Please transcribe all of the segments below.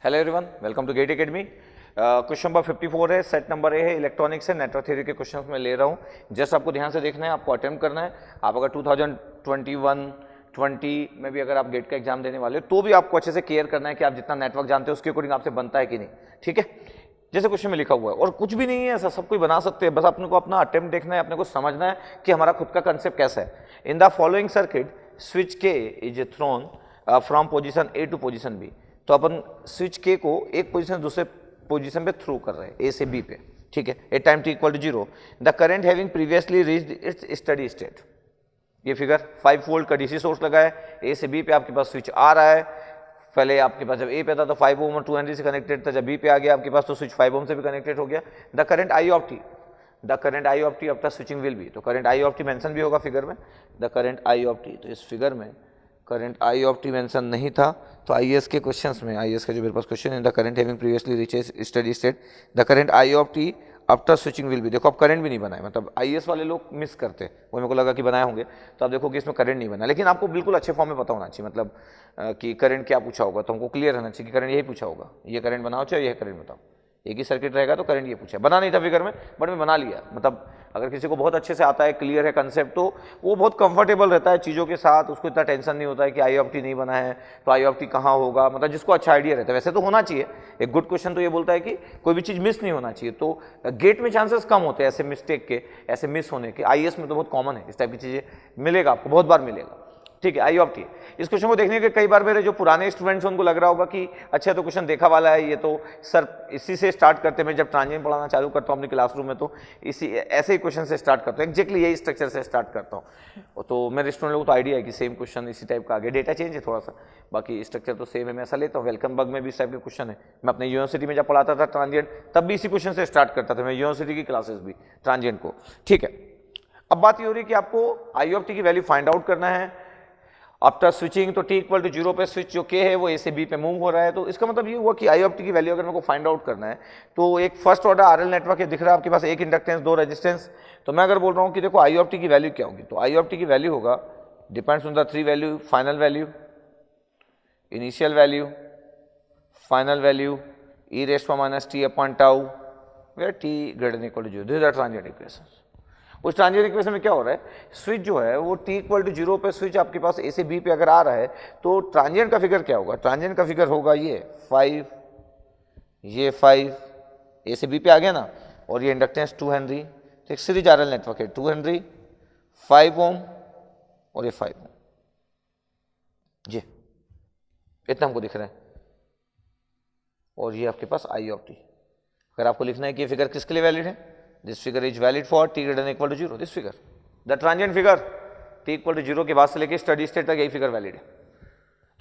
Hello everyone, welcome to GATE academy. Question number 54 है, set number A है, electronics से network theory के questions मैं ले रहा हूँ। जस्ट आपको ध्यान से देखना है, आपको अटेम्प्ट करना है। आप अगर 2021-20 में भी अगर आप गेट का एग्जाम देने वाले हो तो भी आपको अच्छे से केयर करना है कि आप जितना नेटवर्क जानते हो उसके अकॉर्डिंग आपसे बनता है कि नहीं, ठीक है। जैसे क्वेश्चन में लिखा हुआ है और कुछ भी नहीं है ऐसा, सब कोई बना सकते हैं, बस अपने को अपना अटेम्प्ट देखना है, अपने को समझना है कि हमारा खुद का कंसेप्ट कैसा है। In the following circuit switch K is thrown from position A to position B. तो अपन स्विच के को एक पोजीशन से दूसरे पोजीशन पे थ्रू कर रहे हैं, ए से बी पे, ठीक है। At time t equal to 0 the current having previously reached its study state. ये फिगर 5 वोल्ट का डीसी सोर्स लगा है, ए से बी पे आपके पास स्विच आ रहा है। पहले आपके पास जब ए पे था तो 5 ओम और 2 हेनरी से कनेक्टेड था, जब बी पे आ गया आपके पास तो स्विच 5 ओम से भी कनेक्टेड हो गया। The current I of T after switching will be. तो current I of T mention भी होगा फिगर में, the current I of T. तो इस फिगर में current I of T mention नहीं था, तो आईएएस के क्वेश्चंस में, आईएएस का जो मेरे पास क्वेश्चन है, the current having previously reaches steady state the current I of T after switching will B. देखो अब करंट भी नहीं बना है, मतलब आईएएस वाले लोग मिस करते हैं, वो मेरे को लगा कि बनाए होंगे, तो आप देखो कि इसमें करंट नहीं बना। लेकिन आपको बिल्कुल अच्छे फॉर्म में पता होना चाहिए, मतलब कि करंट क्या पूछा होगा, तो हमको क्लियर रहना चाहिए कि करंट यही पूछा होगा, ये करंट बनाओ चाहे यह करंट बताओ। एक ही सर्किट रहेगा तो करंट ये पूछा, बना नहीं था फिगर में बट मैं बना लिया। मतलब अगर किसी को बहुत अच्छे से आता है, क्लियर है कंसेप्ट, तो वो बहुत कंफर्टेबल रहता है चीज़ों के साथ, उसको इतना टेंशन नहीं होता है कि आई ऑफ टी नहीं बना है तो आई ऑफ टी कहाँ होगा, मतलब जिसको अच्छा आइडिया रहता है। वैसे तो होना चाहिए, एक गुड क्वेश्चन तो ये बोलता है कि कोई भी चीज़ मिस नहीं होना चाहिए, तो गेट में चांसेस कम होते हैं ऐसे मिस्टेक के, ऐसे मिस होने के। आईएएस में तो बहुत कॉमन है, इस टाइप की चीज़ें मिलेगा आपको, बहुत बार मिलेगा, ठीक है। आई ऑफ टी इस क्वेश्चन को देखने के कई बार मेरे जो पुराने स्टूडेंट्स हैं उनको लग रहा होगा कि अच्छा तो क्वेश्चन देखा वाला है, ये तो सर इसी से स्टार्ट करते हैं। मैं जब ट्रांजिएंट पढ़ाना चालू करता हूँ अपनी क्लासरूम में तो इसी ऐसे ही क्वेश्चन से स्टार्ट करता हूँ, एक्जैक्टली यही स्ट्रक्चर से स्टार्ट करता हूँ। तो मेरे स्टूडेंट लोगों को तो आइडिया है कि सेम क्वेश्चन इसी टाइप का आगे, डेटा चेंज है थोड़ा सा, बाकी स्ट्रक्चर तो सेम है। मैं ऐसा लेता हूँ, वेलकम बग में भी इस टाइप के क्वेश्चन है। मैं अपने यूनिवर्सिटी में जब पढ़ाता था ट्रांजिएंट, तब भी इसी क्वेश्चन से स्टार्ट करता था मैं, यूनिवर्सिटी की क्लासेस भी ट्रांजिएंट को, ठीक है। अब बात ये हो रही है कि आपको आई ऑफ टी की वैल्यू फाइंड आउट करना है आफ्टर स्विचिंग। तो टी इक्वल टू 0 पे स्विच जो के है वो ए से बी पे मूव हो रहा है, तो इसका मतलब ये हुआ कि आई ऑफ टी की वैल्यू अगर मेरे को फाइंड आउट करना है तो एक फर्स्ट ऑर्डर आरएल नेटवर्क है, दिख रहा है आपके पास, एक इंडक्टेंस 2 रेजिस्टेंस। तो मैं अगर बोल रहा हूँ कि देखो आई ऑफ टी की वैल्यू क्या होगी, तो आई ऑफ टी की वैल्यू होगा depends on the 3 value, final value, initial value, final value, e raised to minus t upon tau where t greater than equal to 0। This is the transient equation. उस transient equation में क्या हो रहा है, switch जो है वो t equal to 0 पे स्विच आपके पास ए से बी पे अगर आ रहा है तो ट्रांजिएंट का फिगर क्या होगा, ट्रांजिएंट का फिगर होगा ये 5, ये 5 ए से बी पे आ गया ना, और ये इंडक्टेंस 2 हेनरी। तो एक सीरीज आरएल नेटवर्क है, 2 हेनरी, 5 ओम और ये 5 ओम, ये इतना हमको दिख रहा है। और ये आपके पास आई ऑफ टी। अगर आपको लिखना है कि ये फिगर किसके लिए वैलिड है, this figure is valid for t greater than equal to 0। This figure the transient figure t equal to 0 के बाद से लेके स्टडी स्टेट तक यही फिगर वैलिड है,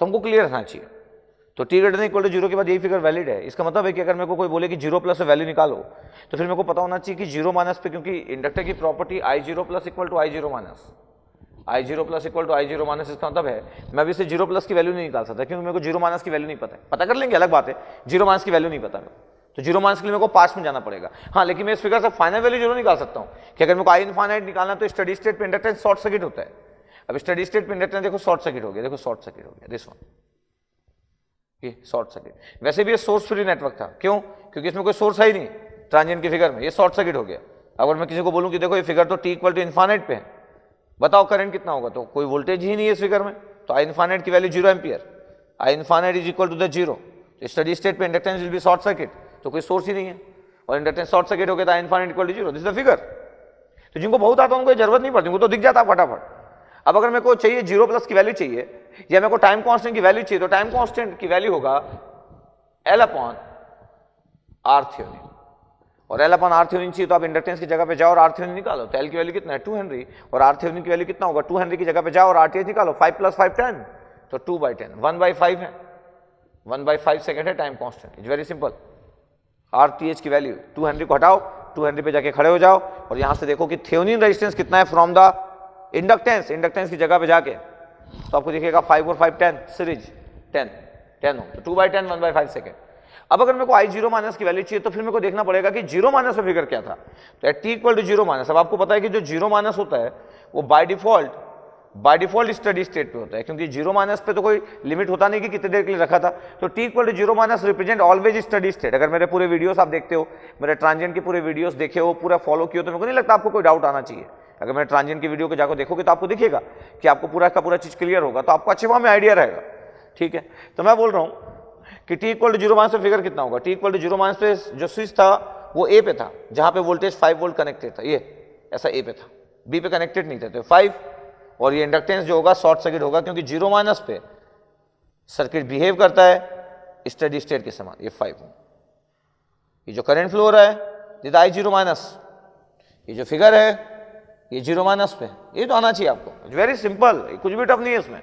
तो हमको क्लियर रहना चाहिए। तो t greater than equal to 0 के बाद यही फिगर वैलिड है। इसका मतलब है कि अगर मेरे को कोई बोले कि 0 प्लस से वैल्यू निकालो तो फिर मेरे को पता होना चाहिए कि 0 माइनस पे, क्योंकि इंडक्टर की property I0 plus equal to I0 minus, I0 plus equal to I0 minus. इसका मतलब है मैं अभी से 0 प्लस की वैल्यू नहीं निकाल सकता, क्योंकि मेरे को 0 माइनस की वैल्यू नहीं पता है। पता कर लेंगे अलग बात है, 0 माइनस की वैल्यू नहीं पता मेरे को, तो 0 माइनस के लिए मेरे को पास्ट में जाना पड़ेगा। हाँ, लेकिन मैं इस फिगर से फाइनल वैल्यू जरूर निकाल सकता हूँ कि अगर मेरे को आई इनफाइनाइट निकालना तो स्टडी स्टेट पे इंडक्टेंस शॉर्ट सर्किट होता है। अब स्टडी स्टेट पे इंडक्टेंस देखो शॉर्ट सर्किट हो गया, देखो शॉर्ट सर्किट हो गया, दिस वन, ये शॉर्ट सर्किट। वैसे भी ये सोर्स फ्री नेटवर्क था, क्यों, क्योंकि इसमें कोई सोर्स है ही नहीं ट्रांजिएंट की फिगर में, ये शॉर्ट सर्किट हो गया। अगर मैं किसी को बोलूँ कि देखो ये फिगर तो टी इक्वल टू इनफाइनाइट पे है, बताओ करंट कितना होगा, तो कोई वोल्टेज ही नहीं है इस फिगर में, तो आई इनफाइनाइट की value 0 ampere, i infinite is equal to the 0। तो स्टडी स्टेट पे inductance will be short circuit, तो कोई सोर्स ही नहीं है, और इंडक्टेंस शॉर्ट सर्किट हो गया था infinite equal to 0। This is the figure. तो जिनको बहुत आता है उनको जरूरत नहीं पड़ती, उनको तो दिख जाता फटाफट। अब अगर मेरे को चाहिए 0 प्लस की वैल्यू चाहिए या मेरे को टाइम कांस्टेंट की वैल्यू चाहिए, तो टाइम कांस्टेंट की वैल्यू होगा L अपॉन आर थ्योनिन, और L अपॉन आर थ्योनिन चाहिए तो आप इंडक्टेंस की जगह पे जाओ और आर थ्योनिन निकालो। तो L की वैल्यू कितना है, 2 हेनरी, और आर थ्योनिन की वैल्यू कितना होगा, 2 हेनरी की जगह पे जाओ और RTh निकालो, 5 प्लस 5 10, तो 2/10, 1/5 है, 1/5 सेकेंड है time constant. Is very simple. RTh की वैल्यू 2 हेनरी को हटाओ, 2 हेनरी पे जाके खड़े हो जाओ और यहां से देखो कि थ्योनिन रेजिस्टेंस कितना है फ्रॉम द इंडक्टेंस, इंडक्टेंस की जगह पे जाके, तो आपको दिखेगा 5 और 5 10 सीरीज 10 हो, तो 2/10 1/5 सेकेंड। अब अगर मेरे को I0 माइनस की वैल्यू चाहिए तो फिर मेरे को देखना पड़ेगा कि 0 माइनस का फिगर क्या था, तो t इक्वल टू 0 माइनस। अब आपको पता है कि जो 0 माइनस होता है वो by default by default study state पे होता है, क्योंकि जीरो माइनस पे तो कोई लिमिट होता नहीं कि कितने देर के लिए रखा था। तो t equal to zero minus represent always study state. अगर मेरे पूरे वीडियोस आप देखते हो, मेरे ट्रांजिएंट के पूरे वीडियोस देखे हो, पूरा फॉलो किए हो, तो मेरे को नहीं लगता आपको कोई डाउट आना चाहिए। अगर मेरे ट्रांजिएंट की वीडियो को जाकर देखोगे तो आपको दिखेगा कि आपको पूरा का पूरा चीज क्लियर होगा, तो आपको अच्छे वहां में आइडिया रहेगा। ठीक है, तो मैं बोल रहा हूं कि t equal to zero minus पे फिगर कितना होगा। T equal to zero minus पे जो स्विच था वो ए पे था, जहां पे वोल्टेज 5 वोल्ट कनेक्टेड था, ये ऐसा ए पे था, बी पे कनेक्टेड नहीं था, तो 5। और ये इंडक्टेंस जो होगा शॉर्ट सर्किट होगा, क्योंकि जीरो माइनस पे सर्किट बिहेव करता है स्टडी स्टेट के समान। ये 5 ओम, ये जो करंट फ्लो हो रहा है ये आई जीरो माइनस, ये जो फिगर है ये जीरो माइनस पे, ये तो आना चाहिए आपको। वेरी सिंपल, कुछ भी टफ नहीं है इसमें।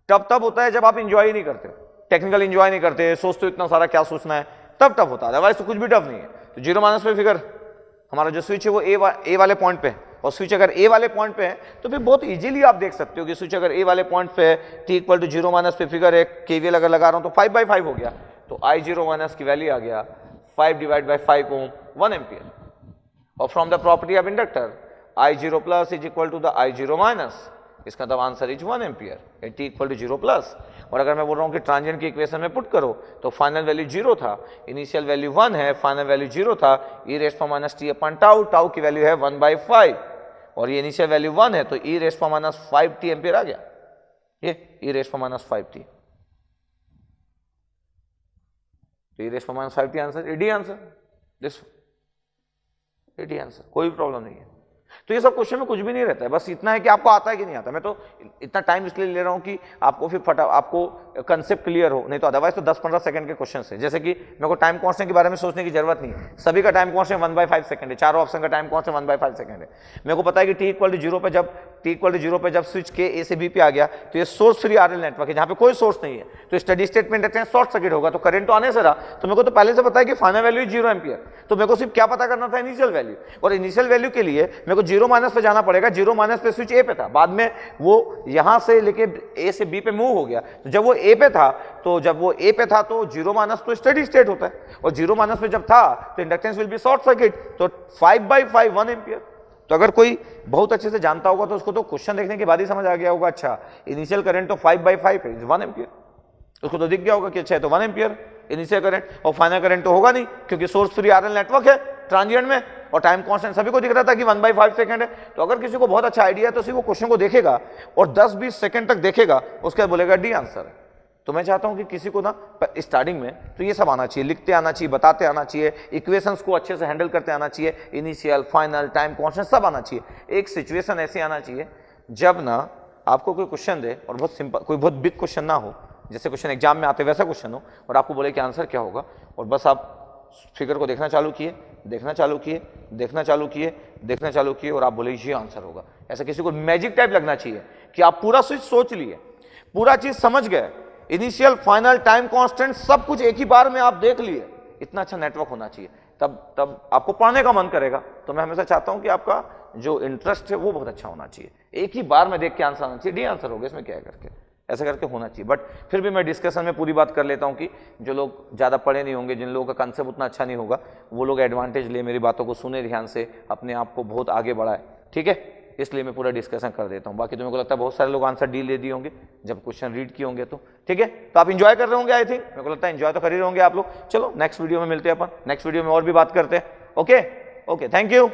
टफ तब होता है जब आप इंजॉय नहीं करते, टेक्निकल इंजॉय नहीं करते, सोचते हो इतना सारा क्या सोचना है, तब टफ होता है, अदरवाइज तो कुछ भी टफ नहीं है। तो जीरो माइनस पे फिगर हमारा जो स्विच है वो ए वाले पॉइंट पे है, और स्विच अगर ए वाले पॉइंट पे है तो फिर बहुत इजीली आप देख सकते हो कि स्विच अगर ए वाले पॉइंट पे है, t equal to zero minus पे फिगर है, केवीएल अगर लगा रहा हूं तो 5/5 हो गया, तो आई जीरो माइनस की वैल्यू आ गया 5 डिवाइड बाई 5 ओम 1 एम्पियर। और from the property of inductor i zero plus is equal to the i zero minus, इसका मतलब answer is 1 ampere, t equal to zero plus. और अगर मैं बोल रहा हूं कि ट्रांजिएंट की इक्वेशन में पुट करो तो फाइनल वैल्यू 0 था, इनिशियल वैल्यू 1 है, फाइनल वैल्यू 0 था, ई रेस्ट पर minus t upon tau, tau की वैल्यू है 1/5, और ये इनिशियल वैल्यू 1 है, तो ई रेस्ट पर माइनस 5t एम्पियर आ गया, ये ई रेस्ट पर माइनस 5t, तो ई रेस्ट पर माइनस 5t आंसर, एडी आंसर, दिस एडी आंसर, कोई भी प्रॉब्लम नहीं है। तो ये सब क्वेश्चन में कुछ भी नहीं रहता है, बस इतना है कि आपको आता है कि नहीं आता। मैं तो इतना टाइम इसलिए ले रहा हूं कि आपको फिर आपको कंसेप्ट क्लियर हो, नहीं तो अदरवाइज तो 10-15 सेकंड के क्वेश्चन है। जैसे कि मेरे को टाइम कांस्टेंट के बारे में सोचने की जरूरत नहीं है, सभी का टाइम कांस्टेंट 1/5 सेकंड है, चारों ऑप्शन का टाइम कांस्टेंट 1/5 सेकंड है। मेरे को पता है कि टी इक्वल टू जीरो पे जब स्विच के ए से बी पे आ गया तो ये सोर्स फ्री आरएल नेटवर्क है, जहां पे कोई सोर्स नहीं है, तो स्टडी स्टेट में इंडक्टेंस शॉर्ट सर्किट होगा, तो करंट तो आने से रहा, तो मेरे को तो पहले से पता है कि फाइनल वैल्यू 0 एम्पियर, तो मेरे को सिर्फ क्या पता करना था, इनिशियल वैल्यू। और इनिशियल वैल्यू के लिए मेरे को जीरो माइनस पे जाना पड़ेगा, जीरो माइनस पे स्विच ए पे था, बाद में वो यहां से लेके ए से बी पे मूव हो गया, तो जब वो ए पे था तो जीरो माइनस तो स्टडी स्टेट होता है, और जीरो माइनस पे जब था तो inductance will be short circuit, तो 5/5 1 एम्पियर। तो अगर कोई बहुत अच्छे से जानता होगा तो उसको तो क्वेश्चन देखने के बाद ही समझ आ गया होगा, अच्छा इनिशियल करंट तो 5/5 है, 1 एम्पियर, उसको तो दिख गया होगा कि अच्छा है तो 1 एम्पियर इनिशियल करंट, और फाइनल करंट तो होगा नहीं क्योंकि सोर्स फ्री आरएल नेटवर्क है ट्रांजिएंट में, और टाइम कांस्टेंट सभी को दिख रहा था कि 1/5 सेकंड है। तो अगर किसी को बहुत अच्छा आइडिया है तो सिर्फ वो क्वेश्चन को देखेगा और 10-20 सेकंड तक देखेगा, उसके बाद बोलेगा डी आंसर है। तो मैं चाहता हूं कि किसी को ना स्टार्टिंग में तो ये सब आना चाहिए, लिखते आना चाहिए, बताते आना चाहिए, इक्वेशंस को अच्छे से हैंडल करते आना चाहिए, इनिशियल फाइनल टाइम कांस्टेंट सब आना चाहिए। एक सिचुएशन ऐसी आना चाहिए जब ना आपको कोई क्वेश्चन दे और बहुत सिंपल, कोई बहुत बिग क्वेश्चन ना हो, जैसे क्वेश्चन एग्जाम में आते वैसा क्वेश्चन हो, और आपको बोले कि आंसर क्या होगा, और बस आप फिगर को देखना चालू किए, देखना चालू किए, देखना चालू किए, देखना चालू किए, और आप बोले ये आंसर होगा। ऐसा किसी को मैजिक टाइप लगना चाहिए कि आप पूरा स्विच सोच लिए, पूरा चीज समझ गए, इनिशियल फाइनल टाइम कांस्टेंट सब कुछ एक ही बार में आप देख लिए, इतना अच्छा नेटवर्क होना चाहिए, तब आपको पढ़ने का मन करेगा। तो मैं हमेशा चाहता हूं कि आपका जो इंटरेस्ट है वो बहुत अच्छा होना चाहिए, एक ही बार में देख के आंसर आना चाहिए, डी आंसर होगा, इसमें क्या है करके, ऐसा करके होना चाहिए। बट फिर भी मैं डिस्कशन में पूरी बात कर लेता हूं कि जो लोग ज़्यादा पढ़े नहीं होंगे, जिन लोगों का कंसेप्ट उतना अच्छा नहीं होगा, वो लोग एडवांटेज ले, मेरी बातों को सुने ध्यान से, अपने आप को बहुत आगे बढ़ाए, ठीक है, इसलिए मैं पूरा डिस्कशन कर देता हूं। बाकी तो मेरे को लगता है बहुत सारे लोग आंसर डी ले दिए होंगे जब क्वेश्चन रीड किए होंगे, तो ठीक है, तो आप इंजॉय कर रहे होंगे, आई थिंक, मेरे को लगता है इंजॉय तो कर ही रहोगे आप लोग। चलो नेक्स्ट वीडियो में मिलते हैं अपन, नेक्स्ट वीडियो में और भी बात करते हैं। Okay, thank you.